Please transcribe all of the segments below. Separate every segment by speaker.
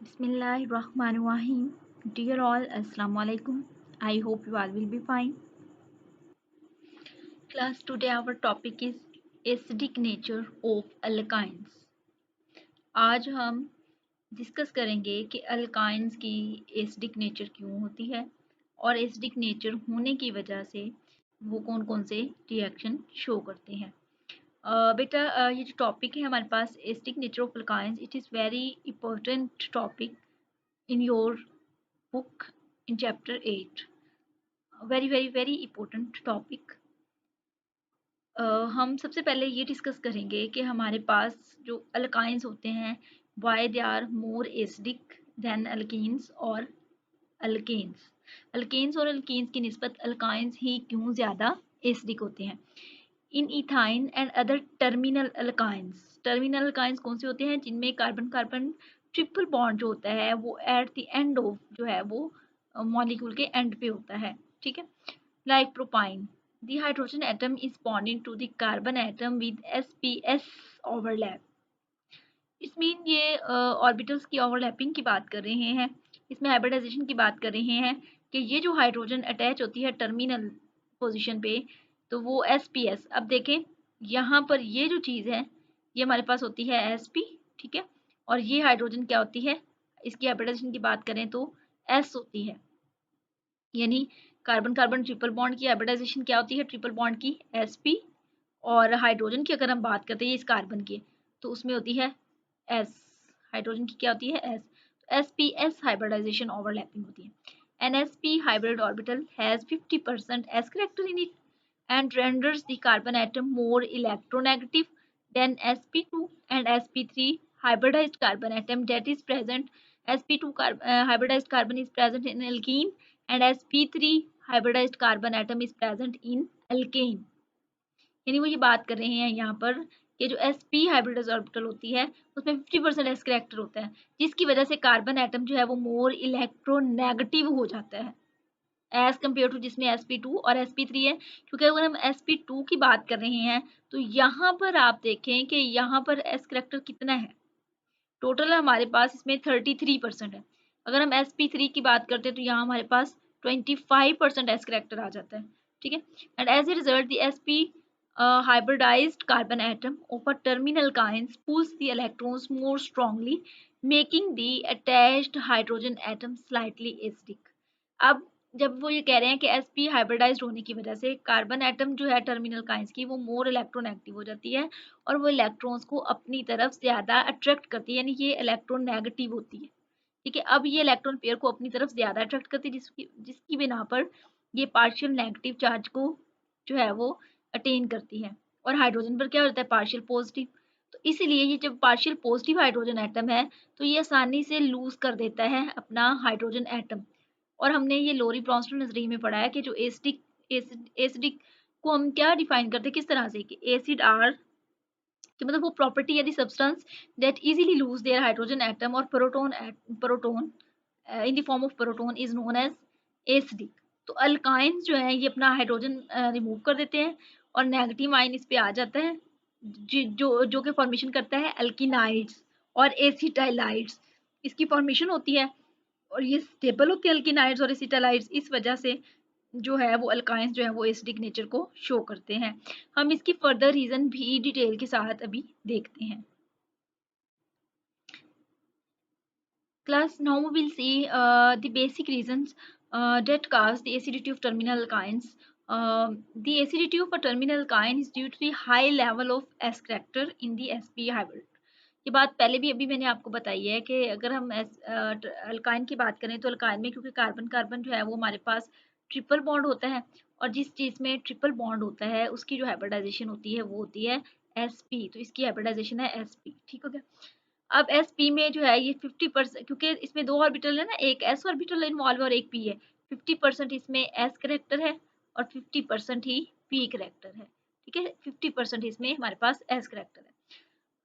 Speaker 1: Bismillahirrahmanirrahim. Dear all, Assalamu alaikum. I hope you all will be fine. Class, today our topic is acidic nature of alkynes. आज हम discuss करेंगे कि alkynes की acidic nature क्यों होती है और एसिडिक नेचर होने की वजह से वो कौन कौन से रिएक्शन शो करते हैं। बेटा ये जो टॉपिक है हमारे पास acidic nature of alkynes, it is very important topic in your book in chapter 8. Very important topic. हम सबसे पहले ये डिस्कस करेंगे कि हमारे पास जो अल्काइंस होते हैं why they are more acidic than alkenes और अल्केन्स। अल्केन्स और अल्कीन्स की निस्बत अल्काइंस ही क्यों ज़्यादा एसिडिक होते हैं। In ethyne and other terminal alkynes कौन से होते हैं जिनमें कार्बन कार्बन ट्रिपल बॉन्ड जो होता है वो एट द एंड ऑफ जो है वो मॉलिक्यूल के एंड पे होता है, ठीक है। Like propyne, the hydrogen atom is bonding to the carbon atom with sps overlap. इसमें ये ऑर्बिटल्स की ओवरलैपिंग की बात कर रहे हैं, इसमें हाइब्रिडाइजेशन की बात कर रहे हैं कि ये जो हाइड्रोजन अटैच होती है टर्मिनल पोजीशन पे तो वो sps। अब देखें यहाँ पर ये जो चीज़ है ये हमारे पास होती है sp, ठीक है, और ये हाइड्रोजन क्या होती है, इसकी हाइब्रिडाइजेशन की बात करें तो s होती है, यानी कार्बन कार्बन ट्रिपल बॉन्ड की हाइब्रिडाइजेशन क्या होती है, ट्रिपल बॉन्ड की sp, और हाइड्रोजन की अगर हम बात करते हैं इस कार्बन की तो उसमें होती है s, हाइड्रोजन की क्या होती है s, तो sps हाइब्रिडाइजेशन ओवरलैपिंग होती है। nsp hybrid orbital has 50% s character in it and renders the carbon atom more electronegative than sp2 and sp3 hybridized carbon atom that is present। sp2 hybridized carbon is present in alkene and sp3 hybridized carbon atom is present in alkane। यानी वो ये बात कर रहे हैं यहाँ पर कि जो sp हाइब्रिडाइज्ड ऑर्बिटल होती है उसमें 50% s करैक्टर होता है जिसकी वजह से कार्बन एटम जो है वो मोर इलेक्ट्रोनेगेटिव हो जाता है एज कम्पेयर टू जिसमें sp2 और sp3 है। क्योंकि अगर हम sp2 की बात कर रहे हैं तो यहाँ पर आप देखें कि यहाँ पर s करैक्टर कितना है, टोटल हमारे पास इसमें 33% है। अगर हम sp3 की बात करते हैं तो यहाँ हमारे पास 25% s करैक्टर आ जाता है, ठीक है। And as a result the sp hybridized carbon atom of a terminal alkynes pulls the electrons more strongly making the attached hydrogen atom slightly acidic। अब जब वो ये कह रहे हैं कि sp हाइब्रिडाइज्ड होने की वजह से कार्बन एटम जो है टर्मिनल काइंस की वो मोर इलेक्ट्रोनेगेटिव हो जाती है और वो इलेक्ट्रॉन्स को अपनी तरफ ज़्यादा अट्रैक्ट करती है, यानी ये इलेक्ट्रॉन नेगेटिव होती है, ठीक है। अब ये इलेक्ट्रॉन पेयर को अपनी तरफ ज़्यादा अट्रैक्ट करती है जिसकी बिना पर ये पार्शियल नेगेटिव चार्ज को जो है वो अटेन करती है और हाइड्रोजन पर क्या होता है पार्शियल पॉजिटिव। तो इसीलिए ये जब पार्शियल पॉजिटिव हाइड्रोजन एटम है तो ये आसानी से लूज कर देता है अपना हाइड्रोजन एटम। और हमने ये लोरी ब्रॉन्स्टन नजरिए में पढ़ा है कि जो एसिडिक को हम क्या डिफाइन करते हैं किस तरह से कि एसिड आर कि मतलब वो प्रॉपर्टी यदि substance that easily lose their hydrogen atom और proton in the form of proton is known as acidic. तो अल्काइंस जो है ये अपना हाइड्रोजन रिमूव कर देते हैं और नेगेटिव आयन इस पे आ जाता है जो जो कि फॉर्मेशन करता है अल्किनाइड्स और एसिटाइलाइड्स, इसकी फॉर्मेशन होती है और ये स्टेबल होते हैं अल्किनाइड्स और एसिटाइलाइड्स, इस वजह से जो है वो अल्काइंस जो है वो एसिडिक नेचर को शो करते हैं। हम इसकी फर्दर रीजन भी डिटेल के साथ अभी देखते हैं। Class, now we will see the basic reasons that cause the acidity of terminal alkynes. The acidity of a terminal alkyne is due to the high level of S character in the sp hybrid। ये बात पहले भी अभी मैंने आपको बताई है कि अगर हम अल्काइन की बात करें तो अल्काइन में क्योंकि कार्बन कार्बन जो है वो हमारे पास ट्रिपल बॉन्ड होता है और जिस चीज़ में ट्रिपल बॉन्ड होता है उसकी जो हाइब्रिडाइजेशन होती है वो होती है sp, तो इसकी हाइब्रिडाइजेशन है sp, ठीक हो गया। अब sp में जो है ये 50%, क्योंकि इसमें दो ऑर्बिटल है ना, एक s ऑर्बिटल इन्वॉल्व और एक p है, 50% इसमें s करेक्टर है और 50% ही p करेक्टर है, ठीक है। 50% इसमें हमारे पास s करेक्टर है।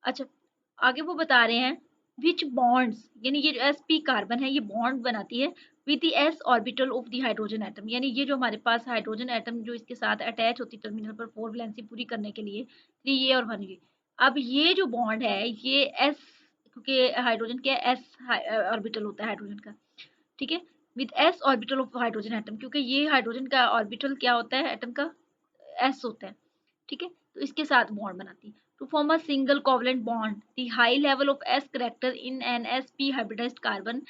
Speaker 1: अच्छा, आगे वो बता रहे हैं विच बॉन्ड्स, यानी ये जो sp कार्बन है ये बॉन्ड बनाती है with the s orbital of the hydrogen atom, यानी ये जो हमारे पास हाइड्रोजन एटम जो इसके साथ अटैच होती है टर्मिनल पर 4 वैलेंसी पूरी करने के लिए 3a और 1a। अब ये जो बॉन्ड है ये s क्योंकि हाइड्रोजन क्या है, एस ऑर्बिटल होता है हाइड्रोजन का, ठीक है, with S orbital of hydrogen atom, क्योंकि ये हाइड्रोजन का ऑर्बिटल क्या होता है एटम का, एस होता है, ठीक है, तो इसके साथ बॉन्ड बनाती है। To form a single covalent bond the high level of s character in an sp hybridized carbon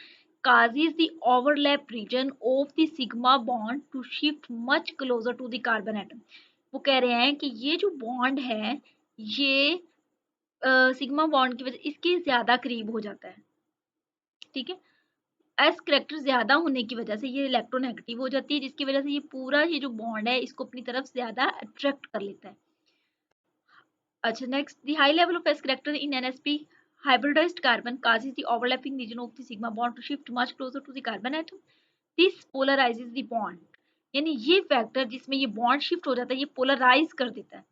Speaker 1: causes the overlap region of the sigma bond to shift much closer to the carbon atom। वो कह रहे हैं कि ये जो bond है ये sigma bond की वजह इसके ज्यादा करीब हो जाता है, ठीक है, एस करेक्टर ज्यादा होने की वजह से ये इलेक्ट्रोनेगेटिव हो जाती है, जिसकी वजह से ये पूरा ये जो बॉन्ड है इसको अपनी तरफ ज्यादा अट्रैक्ट कर लेता है। अच्छा, next, the high level of s character in NSP hybridized carbon causes the overlapping region of the sigma bond to shift much closer to the carbon atom। This polarizes the bond। यानी ये factor जिसमें ये bond shift हो जाता है ये polarise कर देता है,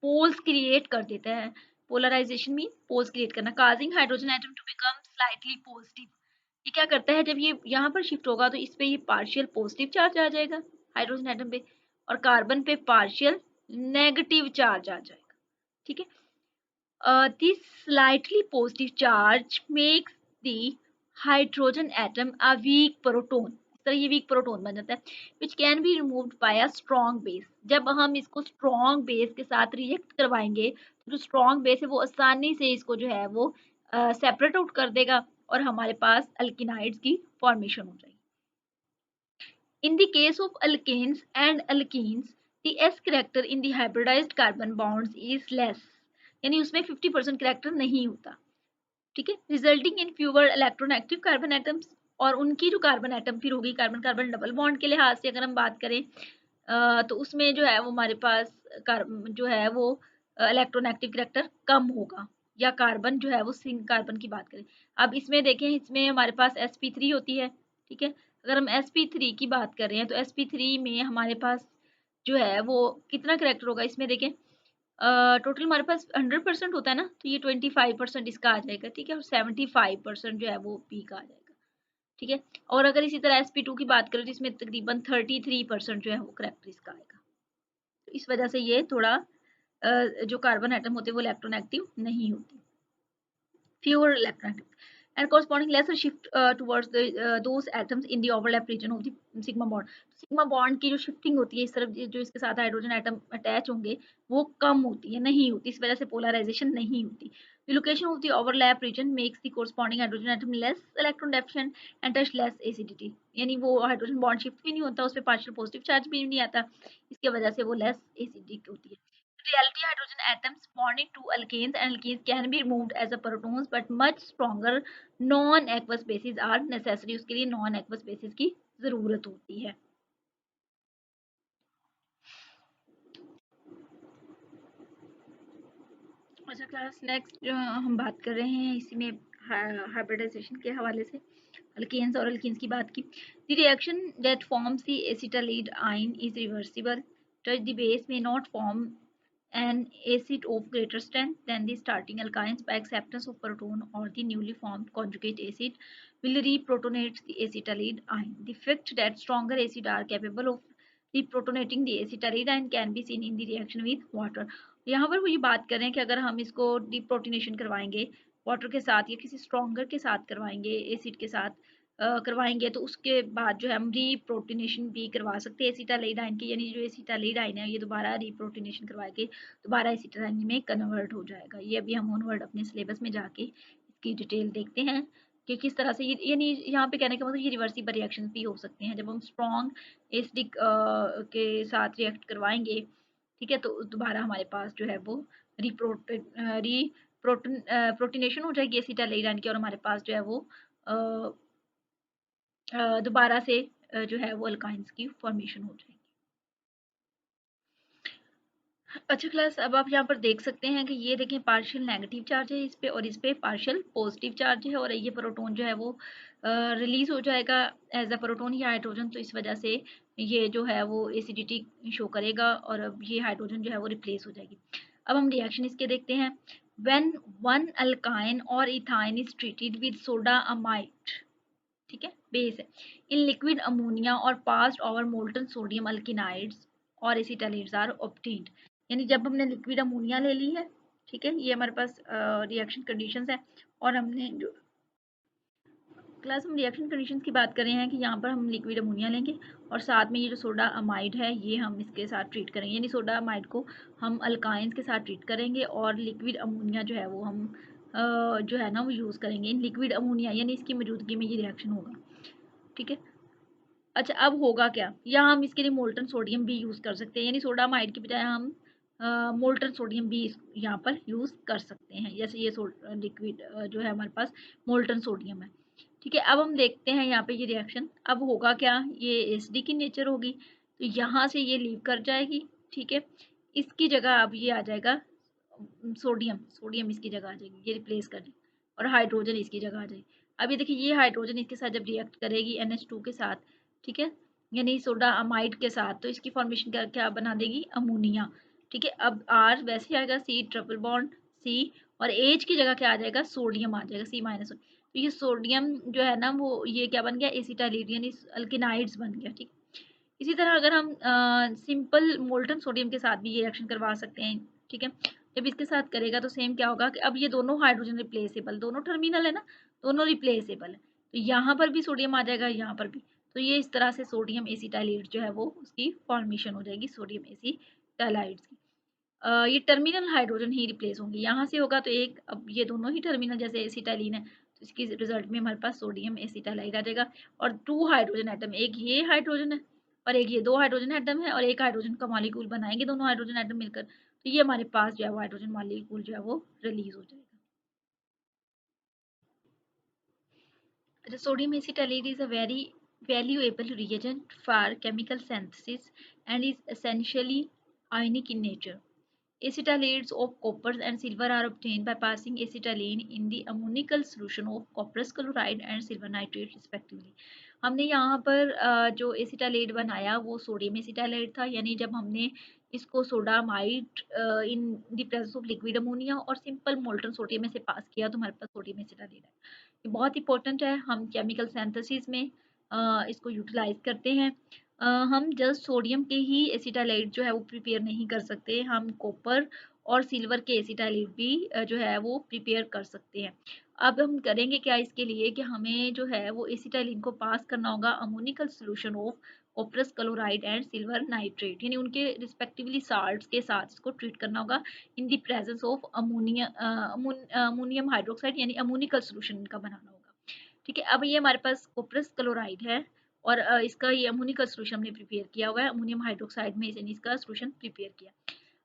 Speaker 1: पोल्स क्रिएट कर देता है। पोलराइजेशन मीन पोल्स क्रिएट करना, causing hydrogen atom to become slightly positive. ये क्या करता है, जब ये यहाँ पर शिफ्ट होगा तो इस पे ये पार्शियल पॉजिटिव चार्ज आ जाएगा हाइड्रोजन एटम पे, और कार्बन पे पार्शियल नेगेटिव चार्ज आ जाएगा, ठीक है। This slightly positive charge makes the hydrogen atom a weak proton। इस तरह ये weak proton बन जाता है, which can be removed by a strong base। जब हम इसको strong base के साथ रिएक्ट करवाएंगे तो जो strong base है वो आसानी से इसको जो है वो सेपरेट आउट कर देगा और हमारे पास अल्किनाइड्स की फॉर्मेशन हो जाएगी। In the case of alkanes and alkenes, the S character in the hybridized carbon bonds is less। यानी उसमें 50% करेक्टर नहीं होता, ठीक है, resulting in fewer electronegative carbon atoms. और उनकी जो कार्बन एटम फिर होगी कार्बन कार्बन डबल बॉन्ड के लिहाज से अगर हम बात करें तो उसमें जो है वो हमारे पास जो है वो इलेक्ट्रोनेगेटिव करेक्टर कम होगा, या कार्बन जो है वो सिंग कार्बन की बात करें। अब इसमें देखें, इसमें हमारे पास sp3 होती है, ठीक है, अगर हम sp3 की बात कर रहे हैं तो sp3 में हमारे पास जो है वो कितना करेक्टर होगा, इसमें देखें टोटल हमारे पास 100% होता है ना, तो ये 25% इसका आ जाएगा, ठीक है, और 75% जो है वो पी का आ जाएगा, ठीक है। और अगर इसी तरह sp2 की बात करें तो इसमें तकरीबन 33% जो है वो करेक्टर इसका आएगा। तो इस वजह से ये थोड़ा जो कार्बन एटम होते हैं वो इलेक्ट्रोनेगेटिव नहीं होती, fewer electrons and corresponding lesser shift towards those atoms in the overlap region of the sigma bond। sigma bond की जो shifting होती है इस तरफ जो इसके साथ हाइड्रोजन एटम अटैच होंगे वो कम होती है, नहीं होती, इस वजह से पोलराइजेशन नहीं होती। The location of the overlap region makes the corresponding hydrogen atom less electron deficient and thus less acidity। यानी वो हाइड्रोजन बॉन्ड शिफ्ट भी नहीं होता, उस पर पार्शियल पॉजिटिव चार्ज भी नहीं आता, इसके वजह से वो लेस एसिडिक होती है। reality, hydrogen atoms bonding to alkanes and alkenes can be removed as a protons, but much stronger non-aqueous bases are necessary। उसके लिए non-aqueous bases की जरूरत होती है। अच्छा क्लास, नेक्स्ट जो हम बात कर रहे हैं इसी में हाइब्रिडाइजेशन के हवाले से अल्केन्स और अल्कीन्स की बात की। The reaction that forms the acetyl ion is reversible, touch the base may not form an acid of greater strength than the starting alkynes by acceptance of proton, or the newly formed conjugate acid will reprotonate the acetylide ion। The fact that stronger acid are capable of reprotonating the acetylide ion can be seen in the reaction with water। यहाँ पर वो ये बात कर रहे हैं कि अगर हम इसको डिप्रोटिनेशन करवाएंगे वाटर के साथ या किसी स्ट्रॉन्गर के साथ करवाएंगे, एसिड के साथ करवाएंगे, तो उसके बाद जो है हम रीप्रोटीनेशन भी करवा सकते हैं एसिटाइल आयन की, यानी जो एसिटाइल आयन है ये दोबारा रीप्रोटीनेशन करवा के दोबारा एसिटाइल में कन्वर्ट हो जाएगा। ये अभी हम ऑनवर्ड अपने सिलेबस में जाके इसकी डिटेल देखते हैं कि किस तरह से ये, यानी यहाँ पे कहने का मतलब ये रिवर्सिबल रिएक्शन भी हो सकते हैं जब हम स्ट्रॉन्ग एसिडिक के साथ रिएक्ट करवाएंगे, ठीक है, तो दोबारा हमारे पास जो है वो प्रोटीनेशन हो जाएगी एसिटाइल आयन की, और हमारे पास जो है वो दोबारा से जो है वो अल्काइंस की फॉर्मेशन हो जाएगी। अच्छा क्लास, अब आप यहाँ पर देख सकते हैं कि ये देखें पार्शियल नेगेटिव चार्ज है इस पे और इस पे पार्शियल पॉजिटिव चार्ज है, और ये प्रोटॉन जो है वो रिलीज हो जाएगा एज अ प्रोटॉन या हाइड्रोजन, तो इस वजह से ये जो है वो एसिडिटी शो करेगा और अब ये हाइड्रोजन जो है वो रिप्लेस हो जाएगी। अब हम रिएक्शन इसके देखते हैं। व्हेन वन अल्काइन और ethyne is treated with soda amide, ठीक है, बेस है, इन लिक्विड अमोनिया और पास्ड ओवर मोल्टन सोडियम अल्किनाइड्स और एसिटाइलिड्स आर ऑब्टेन्ड। यानी जब हमने लिक्विड अमोनिया ले ली है, ठीक है, ये हमारे पास रिएक्शन कंडीशंस है, और हमने जो क्लास हम रिएक्शन कंडीशंस की बात कर रहे हैं कि यहाँ पर हम लिक्विड अमोनिया लेंगे और साथ में ये जो सोडा अमाइड है ये हम इसके साथ ट्रीट करेंगे, यानी सोडा अमाइड को हम अल्काइंस के साथ ट्रीट करेंगे और लिक्विड अमोनिया जो है वो हम जो है ना वो यूज़ करेंगे इन लिक्विड अमोनिया, यानी इसकी मौजूदगी में ये रिएक्शन होगा। ठीक है, अच्छा अब होगा क्या, या हम इसके लिए मोल्टन सोडियम भी यूज़ कर सकते हैं, यानी सोडा अमाइड की बजाय हम मोल्टन सोडियम भी यहाँ पर यूज़ कर सकते हैं, जैसे ये लिक्विड जो है हमारे पास मोल्टन सोडियम है। ठीक है, अब हम देखते हैं यहाँ पे ये रिएक्शन अब होगा क्या, ये एसिडिक की नेचर होगी तो यहाँ से ये लीव कर जाएगी। ठीक है, इसकी जगह अब ये आ जाएगा सोडियम, सोडियम इसकी जगह आ जाएगी, ये रिप्लेस कर देगी और हाइड्रोजन इसकी जगह आ जाएगी। अब ये देखिए ये हाइड्रोजन इसके साथ जब रिएक्ट करेगी NH2 के साथ, ठीक है, यानी सोडा अमाइड के साथ, तो इसकी फॉर्मेशन क्या क्या बना देगी, अमोनिया। ठीक है, अब R वैसे आएगा C ट्रिपल बॉन्ड C और H की जगह क्या आ जाएगा, सोडियम आ जाएगा C-। तो ये सोडियम जो है ना वो ये क्या बन गया, एसिटाइलिड यानी अल्केनाइड्स बन गया। ठीक, इसी तरह अगर हम सिंपल मोल्टन सोडियम के साथ भी ये रिएक्शन करवा सकते हैं। ठीक है, जब इसके साथ करेगा तो सेम क्या होगा कि अब ये दोनों हाइड्रोजन रिप्लेसेबल, दोनों टर्मिनल है ना, दोनों रिप्लेसेबल है, तो यहाँ पर भी सोडियम आ जाएगा, यहाँ पर भी, तो ये इस तरह से सोडियम एसिटाइलेट जो है वो उसकी फॉर्मेशन हो जाएगी सोडियम एसिटाइलाइड्स की। ये टर्मिनल हाइड्रोजन ही रिप्लेस होंगे, यहाँ से होगा तो एक, अब ये दोनों ही टर्मिनल जैसे एसिटाइलिन है तो इसकी रिजल्ट में हमारे पास सोडियम एसिटाइलाइड आ जाएगा और 2 हाइड्रोजन एटम, एक ये हाइड्रोजन है और एक ये 2 हाइड्रोजन एटम है और एक हाइड्रोजन का मॉलिक्यूल बनाएंगे दोनों हाइड्रोजन एटम मिलकर, तो ये हमारे पास जो है वो हाइड्रोजन मॉलिक्यूल जो है वो रिलीज हो जाएगा। अच्छा, sodium acetaldehyde is a very valuable reagent for chemical synthesis and is essentially ionic in nature. Acetylates of copper and silver are obtained by passing acetylene in the ammonical solution of copperous chloride and silver nitrate respectively. हमने यहाँ पर जो एसिटालेट बनाया वो sodium एसिटालेट था, यानी जब हमने इसको sodamide in the presence of liquid ammonia और सिंपल मोल्टन सोडियम में से पास किया तो हमारे पास सोडियम एसिटालेट है। ये बहुत इंपॉर्टेंट है, हम केमिकल सिंथेसिस में इसको यूटिलाइज करते हैं। हम जस्ट सोडियम के ही एसिटाइलाइड जो है वो प्रिपेयर नहीं कर सकते, हम कॉपर और सिल्वर के एसिटाइलाइड भी जो है वो प्रिपेयर कर सकते हैं। अब हम करेंगे क्या इसके लिए कि हमें जो है वो एसिटाइलिन को पास करना होगा ammoniacal solution of cuprous chloride and silver nitrate, यानी उनके रिस्पेक्टिवली साल्ट्स के साथ इसको ट्रीट करना होगा in the presence of ammonium hydroxide, यानी अमोनिकल सोल्यूशन इनका बनाना होगा। ठीक है, अब ये हमारे पास कॉपरस क्लोराइड है और इसका ये अमोनिकल सोल्यूशन हमने प्रिपेयर किया हुआ है, अमोनियम हाइड्रोक्साइड में इसका सोल्यूशन प्रिपेयर किया।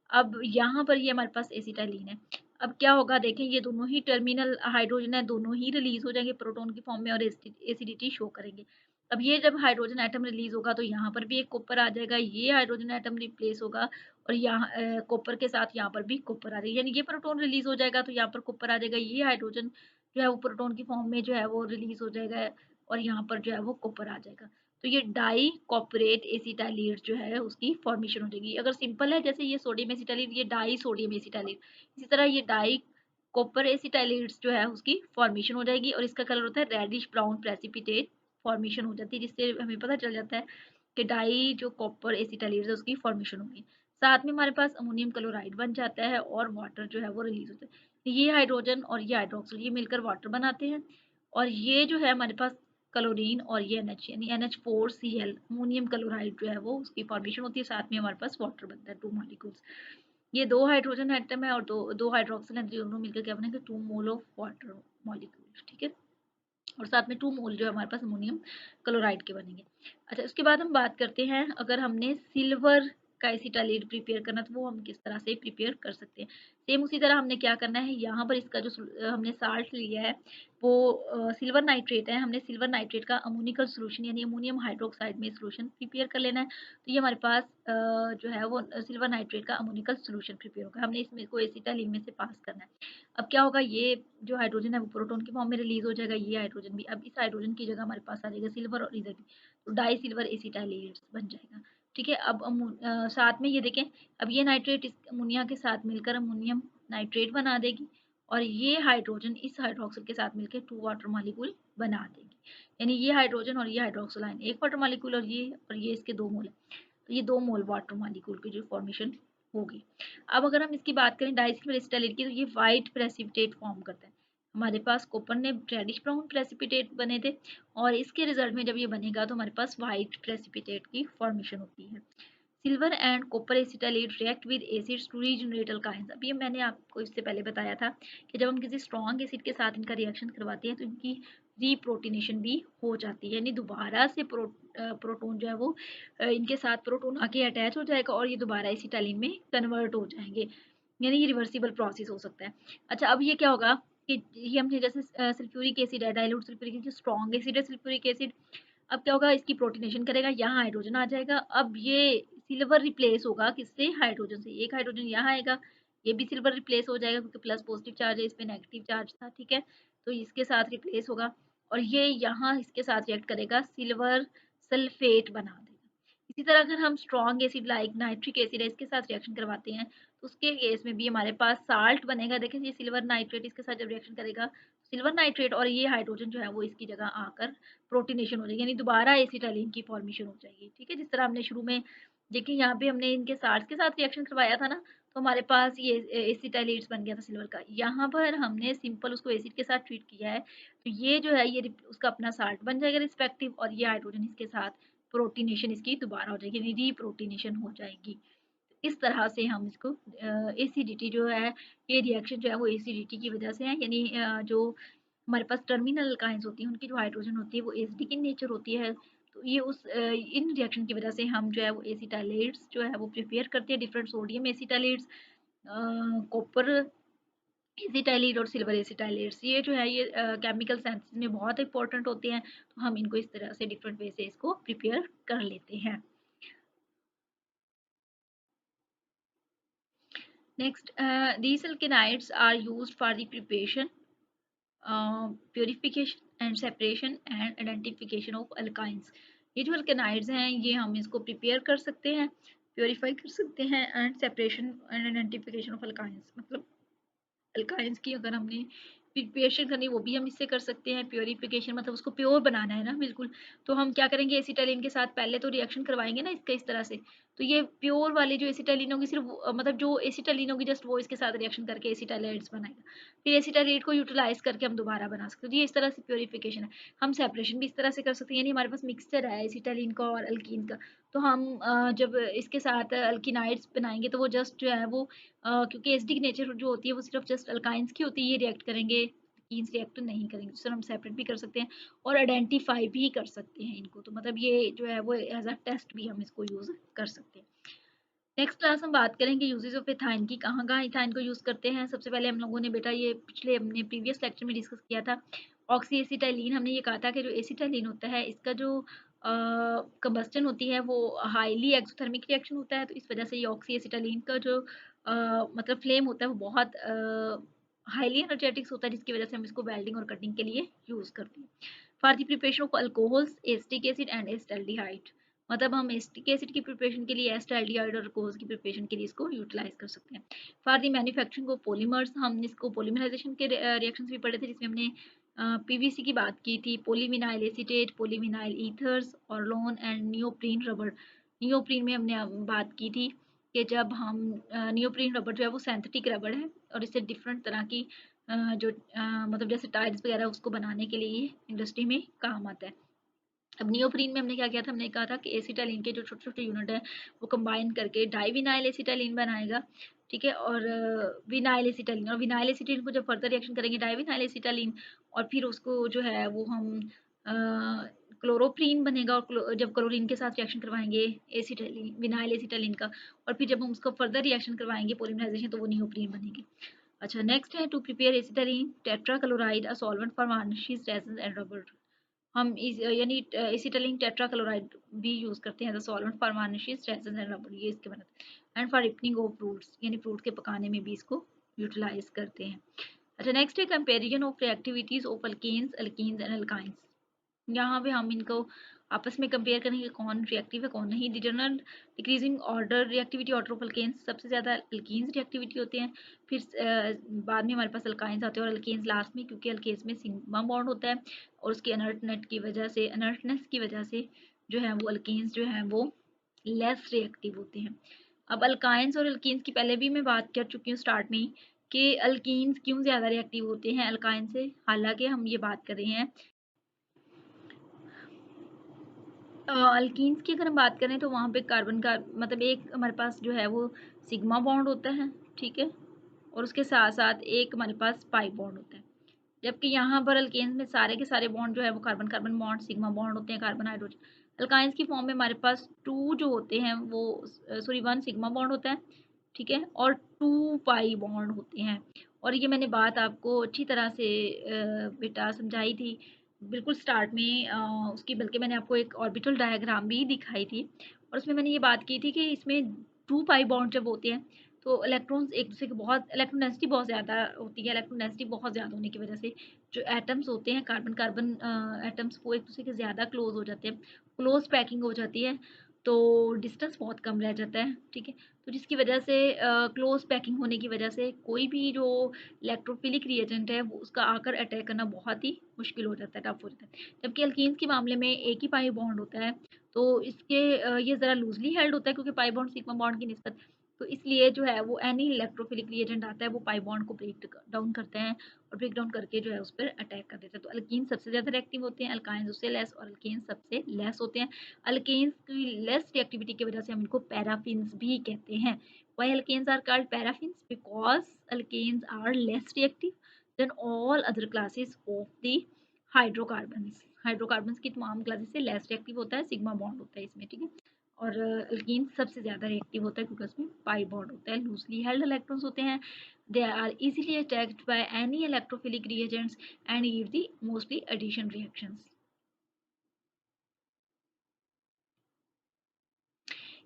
Speaker 1: अब यहाँ पर ये हमारे पास एसिटाइलिन है। अब क्या होगा देखें, ये दोनों ही टर्मिनल हाइड्रोजन है, दोनों ही रिलीज हो जाएंगे प्रोटॉन की फॉर्म में और एसिडिटी शो करेंगे। अब ये जब हाइड्रोजन एटम रिलीज होगा तो यहाँ पर भी एक कॉपर आ जाएगा, ये हाइड्रोजन एटम रिप्लेस होगा और यहाँ कॉपर के साथ यहाँ पर भी कॉपर आ जाएगा, यानी ये प्रोटॉन रिलीज हो जाएगा तो यहाँ पर कॉपर आ जाएगा, ये हाइड्रोजन जो है वो प्रोटॉन की फॉर्म में जो है वो रिलीज हो जाएगा और यहाँ पर जो है वो कॉपर आ जाएगा, तो ये डाई कॉपरेट एसिटाइलेट जो है उसकी फॉर्मेशन हो जाएगी। अगर सिंपल है जैसे ये सोडियम एसिटाइलेट, ये डाई सोडियम एसिटाइलेट, इसी तरह ये डाई कॉपर एसिटाइलेट्स जो है उसकी फॉर्मेशन हो जाएगी और इसका कलर होता है रेडिश ब्राउन प्रेसिपिटेट फॉर्मेशन हो जाती है, जिससे हमें पता चल जाता है कि डाई जो कॉपर एसिटाइलेट है उसकी फॉर्मेशन होगी। साथ में हमारे पास अमोनियम क्लोराइड बन जाता है और वाटर जो है वो रिलीज होता है, ये हाइड्रोजन और ये हाइड्रोक्सिल ये मिलकर वाटर बनाते हैं और ये जो है हमारे पास क्लोरीन और ये NH यानी NH4Cl अमोनियम क्लोराइड जो है वो उसकी फॉर्मेशन होती है, साथ में हमारे पास वाटर बनता है 2 मॉलिक्यूल्स। ये 2 हाइड्रोजन एटम है और दो हाइड्रोक्सिल है, दोनों मिलकर क्या बनेंगे 2 मोल ऑफ वाटर मॉलिक्यूल। ठीक है, और साथ में 2 मोल जो हमारे पास अमोनियम क्लोराइड के बनेंगे। अच्छा, उसके बाद हम बात करते हैं अगर हमने सिल्वर का एसिटाइलेट प्रिपेयर करना तो वो हम किस तरह से प्रिपेयर कर सकते हैं। सेम उसी तरह हमने क्या करना है, यहाँ पर इसका जो हमने साल्ट लिया है वो सिल्वर नाइट्रेट है, हमने सिल्वर नाइट्रेट का अमोनिकल सोल्यूशन यानी अमोनियम हाइड्रोक्साइड में सोल्यूशन प्रिपेयर कर लेना है, तो ये हमारे पास जो है वो सिल्वर नाइट्रेट का अमोनिकल सोल्यूशन प्रिपेयर होगा, हमने इसमें को एसिटाइलिन में से पास करना है। अब क्या होगा, ये जो हाइड्रोजन है वो प्रोटॉन की फॉर्म में रिलीज हो जाएगा, ये हाइड्रोजन भी, अब इस हाइड्रोजन की जगह हमारे पास आ जाएगा सिल्वर और इधर भी, तो डाई सिल्वर एसिटाइलेट्स बन जाएगा। ठीक है, अब साथ में ये देखें, अब ये नाइट्रेट इस अमोनिया के साथ मिलकर अमोनियम नाइट्रेट बना देगी और ये हाइड्रोजन इस हाइड्रोक्सिल के साथ मिलकर 2 वाटर मॉलिक्यूल बना देगी, यानी ये हाइड्रोजन और ये हाइड्रोक्सिल आयन 1 वाटर मॉलिक्यूल और ये इसके 2 मोल है, तो ये 2 मोल वाटर मॉलिक्यूल की जो फॉर्मेशन होगी। अब अगर हम इसकी बात करें डाइसिल्वर एसिटाइलेट की, तो ये व्हाइट प्रेसिपिटेट फॉर्म करता है, हमारे पास कॉपर ने रेडिश ब्राउन प्रेसिपिटेट बने थे, और इसके रिजल्ट में जब ये बनेगा तो हमारे पास वाइट प्रेसिपिटेट की फॉर्मेशन होती है। Silver and copper acetylide react with acids to regenerate alkynes. अब ये मैंने आपको इससे पहले बताया था कि जब हम किसी स्ट्रॉन्ग एसिड के साथ इनका रिएक्शन करवाते हैं तो इनकी रीप्रोटीनेशन भी हो जाती है, यानी दोबारा से प्रोटोन जो है वो इनके साथ प्रोटोन आके अटैच हो जाएगा और ये दोबारा एसिटाइलिन में कन्वर्ट हो जाएंगे, यानी ये रिवर्सिबल प्रोसेस हो सकता है। अच्छा, अब ये क्या होगा कि ये हमने जैसे सल्फ्यूरिक एसिड है, dilute sulphuric acid, strong acid है सल्फ्यूरिक एसिड, अब क्या होगा, इसकी प्रोटीनेशन करेगा, यहाँ हाइड्रोजन आ जाएगा। अब ये सिल्वर रिप्लेस होगा किससे, हाइड्रोजन से, एक हाइड्रोजन यहाँ आएगा, ये भी सिल्वर रिप्लेस हो जाएगा क्योंकि प्लस पॉजिटिव चार्ज है, इस पे नेगेटिव चार्ज था, ठीक है, तो इसके साथ रिप्लेस होगा और ये यहाँ इसके साथ रिएक्ट करेगा, सिल्वर सल्फेट बना देगा। इसी तरह अगर हम strong acid like nitric acid है इसके साथ रिएक्शन करवाते हैं तो उसके केस में भी हमारे पास साल्ट बनेगा। देखिए ये सिल्वर नाइट्रेट इसके साथ जब रिएक्शन करेगा, सिल्वर नाइट्रेट और ये हाइड्रोजन जो है वो इसकी जगह आकर प्रोटीनेशन हो जाएगी, यानी दोबारा एसिटाइलिन की फॉर्मेशन हो जाएगी, ठीक है। जिस तरह हमने शुरू में देखिए यहाँ पे हमने इनके साल्ट के साथ रिएक्शन करवाया था ना, तो हमारे पास ये एसिटाइलेट्स बन गया था सिल्वर का। यहाँ पर हमने सिंपल उसको एसिड के साथ ट्रीट किया है, तो ये जो है ये उसका अपना साल्ट बन जाएगा रिस्पेक्टिव, और ये हाइड्रोजन इसके साथ प्रोटीनेशन इसकी दोबारा हो जाएगी, यानी रीप्रोटीनेशन हो जाएगी। इस तरह से हम इसको एसिडिटी जो है, ये रिएक्शन जो है वो एसिडिटी की वजह से है, यानी जो हमारे पास टर्मिनल अल्काइंस होती हैं उनकी जो हाइड्रोजन होती है वो एसिडिक इन नेचर होती है, तो ये उस इन रिएक्शन की वजह से हम जो है वो एसिटाइलेट्स जो है वो प्रिपेयर करते हैं, डिफरेंट सोडियम एसिटाइलेट्स, कॉपर एसिटाइलेट और सिल्वर एसिटाइलेट्स, ये जो है ये केमिकल सेंसेस में बहुत इंपॉर्टेंट होते हैं, तो हम इनको इस तरह से डिफरेंट वे से इसको प्रिपेयर कर लेते हैं। Next, these alkanides are used for the preparation, purification and separation and identification of alkynes। ये जो alkanides हैं ये हम इसको prepare कर सकते हैं, purify कर सकते हैं and separation and identification of alkynes, मतलब अल्काइंस की अगर हमने प्रिपरेशन करनी वो भी हम इससे कर सकते हैं, प्योरिफिकेशन मतलब उसको प्योर बनाना है ना बिल्कुल, तो हम क्या करेंगे एसिटाइलिन के साथ पहले तो रिएक्शन करवाएंगे ना इसका इस तरह से, तो ये प्योर वाली जो एसिटाइलिन होगी सिर्फ मतलब जो एसिटाइलिन होगी जस्ट वो इसके साथ रिएक्शन करके एसिटाइलेट्स बनाएगा, फिर एसिटाइलेट को यूटिलाइज करके हम दोबारा बना सकते हैं, तो ये इस तरह से प्योरिफिकेशन है। हम सेपरेशन भी इस तरह से कर सकते हैं, यानी हमारे पास मिक्सचर है एसिटाइलिन का और अल्कीन का, तो हम जब इसके साथ अल्किनाइड्स बनाएंगे तो वो जस्ट जो है वो क्योंकि एसिडिक नेचर जो होती है वो सिर्फ जस्ट अल्काइंस की होती है, ये रिएक्ट करेंगे, कीन्स रिएक्ट नहीं करेंगे, तो हम सेपरेट भी कर सकते हैं और आइडेंटिफाई भी कर सकते हैं इनको, तो मतलब ये जो है वो एज अ टेस्ट भी हम इसको यूज़ कर सकते हैं। नेक्स्ट क्लास हम बात करेंगे यूजेस ऑफ एथाइन की, कहाँ कहाँ एथाइन को यूज़ करते हैं। सबसे पहले हम लोगों ने बेटा ये पिछले हमने प्रीवियस लेक्चर में डिस्कस किया था ऑक्सी एसिटाइलिन, हमने ये कहा था कि जो एसिटाइलिन होता है इसका जो कंबस्टन होती है वो हाईली एक्सोथर्मिक रिएक्शन होता है, तो इस वजह से ये ऑक्सी एसिटाइलिन का जो मतलब फ्लेम होता है वो बहुत हाईली एनर्जेटिक्स होता है, जिसकी वजह से हम इसको वेल्डिंग और कटिंग के लिए यूज़ करते हैं। For the preparation of alcohols, acetic acid and acetaldehyde, मतलब हम एसिटिक एसिड की प्रिपरेशन के लिए एसिटाल्डिहाइड और अल्कोहल्स की प्रिपरेशन के लिए इसको यूटिलाइज कर सकते हैं। For the manufacturing of polymers, हम इसको पॉलीमराइजेशन के रिएक्शंस भी पढ़े थे जिसमें हमने पीवीसी की बात की थी, polyvinyl acetate, polyvinyl ethers, orlon and neoprene rubber. Neoprene में हमने बात की थी कि जब हम नियोप्रीन रबर जो है वो सिंथेटिक रबर है और इससे डिफरेंट तरह की जो मतलब जैसे टायर्स वगैरह उसको बनाने के लिए इंडस्ट्री में काम आता है। अब नियोप्रीन में हमने क्या किया था, हमने कहा था कि एसिटाइलिन के जो छोटे छोटे यूनिट है वो कंबाइन करके डाइविनाइल एसिटाइलिन बनाएगा, ठीक है, और विनाइल एसिटाइलिन, और विनाइल एसिटाइलिन को जब फर्दर रिएक्शन करेंगे डाइविनाइल एसिटाइलिन, और फिर उसको जो है वो हम क्लोरोप्रीन बनेगा, और जब क्लोरीन के साथ रिएक्शन करवाएंगे एसिटाइलिन विनाइल एसिटाइलिन का, और फिर जब हम उसको फर्दर रिएक्शन करवाएंगे पॉलीमराइजेशन तो वो नियोप्रीन बनेगी। अच्छा, नेक्स्ट है to prepare acetylene tetrachloride a solvent for varnishes resin and rubber. हम इस यानी एसिटाइलिन टेट्राक्लोराइड भी यूज़ करते हैं as a solvent for varnishes resin and rubber, ये इसके बनते हैं, and for ripening of fruits, यानी फ्रूट के पकाने में भी इसको यूटिलाइज करते हैं। अच्छा, नेक्स्ट है comparison of reactivities of alkanes alkenes and alkynes. यहाँ पे हम इनको आपस में कंपेयर करेंगे कौन रिएक्टिव है कौन नहीं। General decreasing order reactivity order of alkanes, सबसे ज़्यादा अल्कीन्स रिएक्टिविटी होते हैं, फिर बाद में हमारे पास अल्काइंस आते हैं और अल्केन्स लास्ट में, क्योंकि अल्केन्स में सिग्मा बॉन्ड होता है और उसके अनर्टनेस की वजह से जो है वो अल्केन्स जो है वो लेस रिएक्टिव होते हैं। अब अल्काइंस और अल्कीन्स की पहले भी मैं बात कर चुकी हूँ स्टार्ट में ही, कि अल्कीन्स क्यों ज़्यादा रिएक्टिव होते हैं अल्काइन से। हालाँकि हम ये बात कर रहे हैं अल्कीन्स की अगर हम बात करें तो वहाँ पे कार्बन का मतलब एक हमारे पास जो है वो सिग्मा बॉन्ड होता है, ठीक है? और उसके साथ-साथ एक हमारे पास पाई बॉन्ड होता है। जबकि यहाँ पर अल्केन्स में सारे के सारे बॉन्ड जो है वो कार्बन-कार्बन बॉन्ड, सिग्मा बॉन्ड होते हैं, कार्बन हाइड्रोजन। अल्काइन्स की फॉर्म में हमारे पास 2 जो होते हैं वो सॉरी 1 सिग्मा बॉन्ड होता है, ठीक है? और 2 पाई बॉन्ड होते हैं। और ये मैंने बात आपको अच्छी तरह से बेटा समझाई थी, बिल्कुल स्टार्ट में उसकी बल्कि मैंने आपको एक ऑर्बिटल डायग्राम भी दिखाई थी और उसमें मैंने ये बात की थी कि इसमें 2 पाई बॉन्ड जब होते हैं तो इलेक्ट्रॉन्स एक दूसरे के बहुत इलेक्ट्रॉन डेंसिटी बहुत ज़्यादा होती है। इलेक्ट्रॉन डेंसिटी बहुत ज़्यादा होने की वजह से जो एटम्स होते हैं कार्बन-कार्बन एटम्स वो एक दूसरे के ज़्यादा क्लोज़ हो जाते हैं। क्लोज़ पैकिंग हो जाती है, तो डिस्टेंस बहुत कम रह जाता है, ठीक है? तो जिसकी वजह से क्लोज़ पैकिंग होने की वजह से कोई भी जो इलेक्ट्रोफिलिक रिएजेंट है वो उसका आकर अटैक करना बहुत ही मुश्किल हो जाता है, टफ हो जाता है। जबकि अल्कीन्स के मामले में एक ही पाई बॉन्ड होता है, तो इसके ये ज़रा लूज़ली हेल्ड होता है क्योंकि पाई बॉन्ड सिग्मा बॉन्ड की निस्बत तो इसलिए जो है वो एनी इलेक्ट्रोफिलिक रिएजेंट आता है वो पाई बॉन्ड को ब्रेक डाउन करते हैं और ब्रेक डाउन करके जो है उस पर अटैक कर देते हैं। तो अल्कीन सबसे ज़्यादा रिएक्टिव होते हैं, अल्काइंस उससे लेस और अल्केन्स सबसे लेस होते हैं। अल्केन्स की लेस रिएक्टिविटी की वजह से हम इनको पैराफिन्स भी कहते हैं। Why alkanes are called paraffins? Because alkanes are less reactive than all other classes of the hydrocarbons. Hydrocarbons की तमाम क्लासेस से लेस रिएक्टिव होता है, सिग्मा बॉन्ड होता है इसमें, ठीक है? और अल्कीन सबसे ज़्यादा रिएक्टिव होता है क्योंकि उसमें पाई बॉन्ड होता है, लूजली हेल्ड इलेक्ट्रॉन्स होते हैं। They are easily attacked by any electrophilic reagents and give the mostly addition reactions.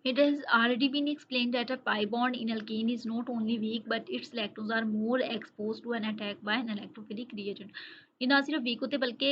Speaker 1: It has already been explained that a pi bond in alkene is not only weak but its electrons are more exposed to an attack by an electrophilic reagent. ये ना सिर्फ week होते बल्कि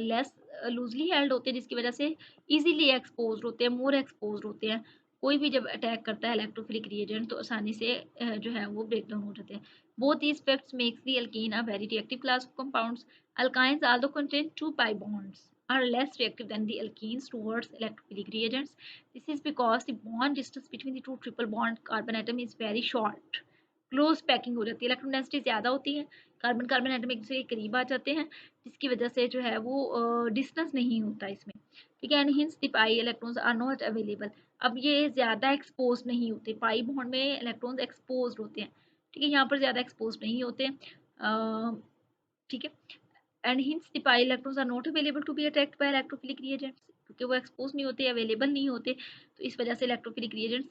Speaker 1: less loosely held होते हैं जिसकी वजह से इजीली एक्सपोज होते हैं, मोर एक्सपोज होते हैं। कोई भी जब अटैक करता है इलेक्ट्रोफिलिक रिएजेंट तो आसानी से जो है वो ब्रेक डाउन हो जाते हैं। Both these facts makes the alkene a very reactive class of compounds. Alkynes although contain two pi bonds are less reactive than the alkenes towards electrophilic reagents. This is because the bond distance between the two triple bond carbon atom is very short. Close packing हो जाती है, electron density ज़्यादा होती है, carbon carbon atom एक दूसरे के करीब आ जाते हैं, जिसकी वजह से जो है वो डिस्टेंस नहीं होता इसमें, ठीक है? And hence the pi electrons are not available. अब ये ज़्यादा एक्सपोज नहीं होते, पाई बॉन्ड में इलेक्ट्रॉन्स एक्सपोज होते हैं, ठीक है? यहाँ पर ज़्यादा एक्सपोज नहीं होते, ठीक है? And hence the pi electrons are not available to be attacked by electrophilic reagents क्योंकि वो एक्सपोज नहीं होते, अवेलेबल नहीं होते, तो इस वजह से इलेक्ट्रोफिलिक रिएजेंट्स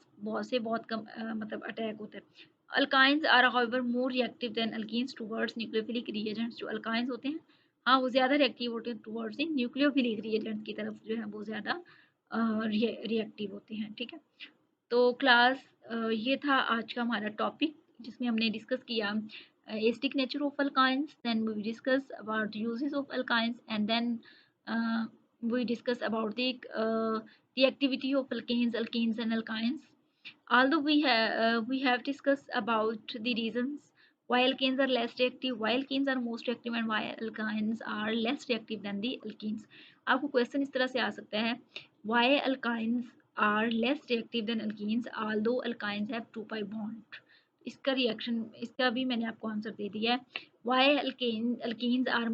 Speaker 1: बहुत कम मतलब अटैक होता है। Alkynes are however more reactive than alkenes towards nucleophilic reagents. जो अल्काइंस होते हैं हाँ वो ज़्यादा रिएक्टिव होते हैं टुवर्ड्स द न्यूक्लियोफिलिक रिएजेंट्स की तरफ जो है वो ज़्यादा रिएक्टिव होते हैं, ठीक है? तो क्लास ये था आज का हमारा टॉपिक जिसमें हमने डिस्कस किया acidic nature of alkynes, then we discuss about uses of alkynes, and then we discuss about the activity of alkenes and alkynes. Although we have discussed about the reasons why alkanes are less reactive, why alkenes are most reactive, and why alkynes are less reactive than the alkenes. आपको question इस तरह से आ सकता है why alkynes are less reactive than alkenes although alkynes have 2 pi bond. इसका reaction इसका भी मैंने आपको आंसर दे दिया है why alkenes are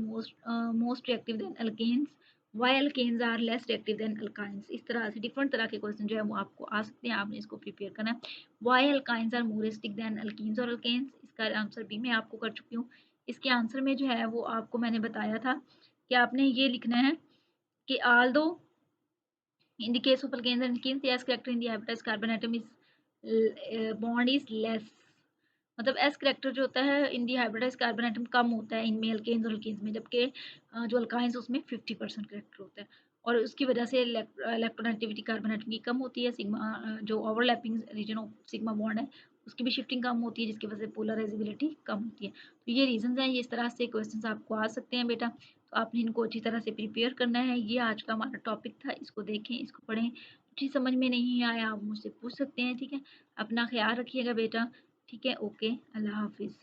Speaker 1: most reactive than alkenes, why alkenes are less reactive than alkynes. इस तरह से डिफरेंट तरह के क्वेश्चन जो है वो आपको आ सकते हैं, आपने इसको प्रिपेयर करना है। why alkynes are more acidic than alkenes और alkenes, इसका आंसर भी मैं आपको कर चुकी हूँ। इसके आंसर में जो है वो आपको मैंने बताया था कि आपने ये लिखना है कि although in the case of alkanes and alkenes, the S character in the hybridized carbon atom is bond is less. मतलब एस करेक्टर जो होता है इन दी हाइब्रिडाइज कार्बन एटम कम होता है इनमें अल्केन्स और अल्कीन्स में, जबकि जो अल्काइंस उसमें 50% करेक्टर होता है और उसकी वजह से इलेक्ट्रोनेगेटिविटी कार्बन एटम की कम होती है। सिग्मा जो overlapping region of sigma bond है उसकी भी शिफ्टिंग कम होती है जिसकी वजह से पोलराइजेबिलिटी कम होती है। तो ये रीजंस हैं, ये इस तरह से क्वेश्चंस आपको आ सकते हैं बेटा, तो आपने इनको अच्छी तरह से प्रिपेयर करना है। ये आज का हमारा टॉपिक था, इसको देखें, इसको पढ़ें, ठीक समझ में नहीं आया आप मुझसे पूछ सकते हैं, ठीक है? अपना ख्याल रखिएगा बेटा, ठीक है? ओके, अल्लाह हाफिज़।